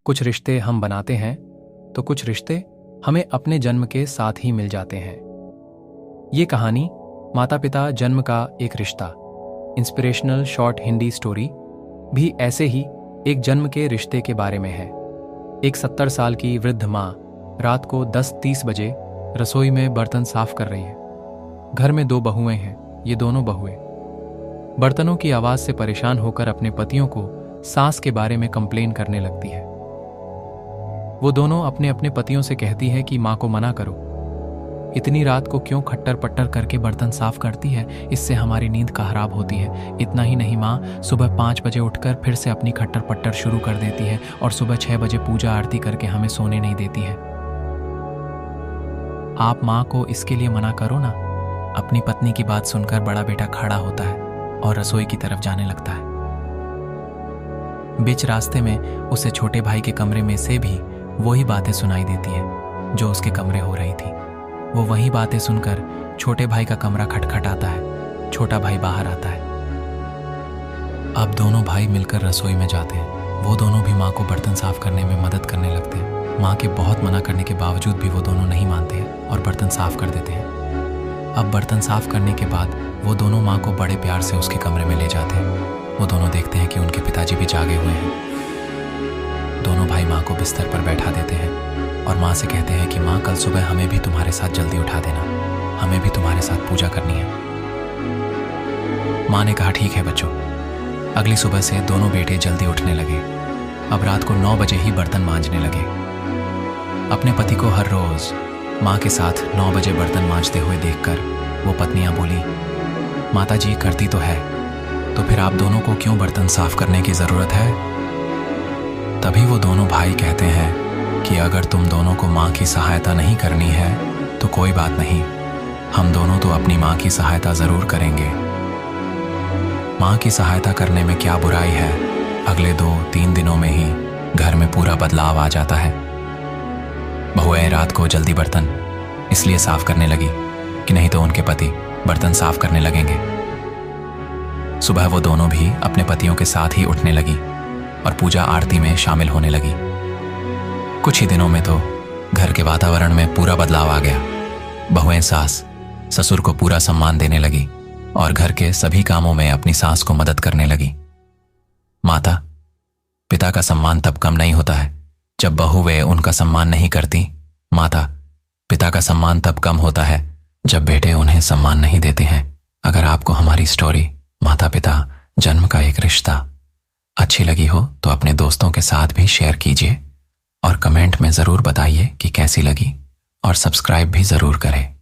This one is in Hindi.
कुछ रिश्ते हम बनाते हैं तो कुछ रिश्ते हमें अपने जन्म के साथ ही मिल जाते हैं। ये कहानी माता पिता जन्म का एक रिश्ता, इंस्पिरेशनल शॉर्ट हिंदी स्टोरी भी ऐसे ही एक जन्म के रिश्ते के बारे में है। एक 70 साल की वृद्ध माँ रात को 10:30 बजे रसोई में बर्तन साफ कर रही है। घर में 2 बहुएं हैं। ये दोनों बहुएं बर्तनों की आवाज से परेशान होकर अपने पतियों को सास के बारे में कंप्लेन करने लगती है। वो दोनों अपने अपने पतियों से कहती है कि माँ को मना करो, इतनी रात को क्यों खट्टर पट्टर करके बर्तन साफ करती है, इससे हमारी नींद खराब होती है। इतना ही नहीं माँ, सुबह 5 बजे उठकर फिर से अपनी खट्टर पट्टर शुरू कर देती है और सुबह 6 बजे पूजा आरती करके हमें सोने नहीं देती है। आप माँ को इसके लिए मना करो ना। अपनी पत्नी की बात सुनकर बड़ा बेटा खड़ा होता है और रसोई की तरफ जाने लगता है। बीच रास्ते में उसे छोटे भाई के कमरे में से भी वही बातें सुनाई देती हैं जो उसके कमरे हो रही थी। वो वही बातें सुनकर छोटे भाई का कमरा खटखटाता है। छोटा भाई बाहर आता है। अब दोनों भाई मिलकर रसोई में जाते हैं। वो दोनों भी माँ को बर्तन साफ करने में मदद करने लगते हैं। माँ के बहुत मना करने के बावजूद भी वो दोनों नहीं मानते हैं और बर्तन साफ कर देते हैं। अब बर्तन साफ करने के बाद वो दोनों माँ को बड़े प्यार से उसके कमरे में ले जाते हैं। वो दोनों देखते हैं कि उनके पिताजी भी जागे हुए हैं। दोनों भाई माँ को बिस्तर पर बैठा देते हैं और माँ से कहते हैं कि माँ, कल सुबह हमें भी तुम्हारे साथ जल्दी उठा देना, हमें भी तुम्हारे साथ पूजा करनी है। माँ ने कहा ठीक है बच्चों। अगली सुबह से दोनों बेटे जल्दी उठने लगे। अब रात को 9 बजे ही बर्तन मांजने लगे। अपने पति को हर रोज माँ के साथ 9 बजे बर्तन मांजते हुए देखकर वो पत्नियां बोली, माता जी करती तो है, तो फिर आप दोनों को क्यों बर्तन साफ करने की जरूरत है? तभी वो दोनों भाई कहते हैं कि अगर तुम दोनों को माँ की सहायता नहीं करनी है तो कोई बात नहीं, हम दोनों तो अपनी माँ की सहायता जरूर करेंगे। माँ की सहायता करने में क्या बुराई है? अगले 2-3 दिनों में ही घर में पूरा बदलाव आ जाता है। बहुएं रात को जल्दी बर्तन इसलिए साफ करने लगी कि नहीं तो उनके पति बर्तन साफ करने लगेंगे। सुबह वो दोनों भी अपने पतियों के साथ ही उठने लगी और पूजा आरती में शामिल होने लगी। कुछ ही दिनों में तो घर के वातावरण में पूरा बदलाव आ गया। बहुएं सास ससुर को पूरा सम्मान देने लगी और घर के सभी कामों में अपनी सास को मदद करने लगी। माता पिता का सम्मान तब कम नहीं होता है जब बहुएं उनका सम्मान नहीं करती। माता पिता का सम्मान तब कम होता है जब बेटे उन्हें सम्मान नहीं देते हैं। अगर आपको हमारी स्टोरी माता पिता जन्म का एक रिश्ता अच्छी लगी हो तो अपने दोस्तों के साथ भी शेयर कीजिए और कमेंट में ज़रूर बताइए कि कैसी लगी, और सब्सक्राइब भी ज़रूर करें।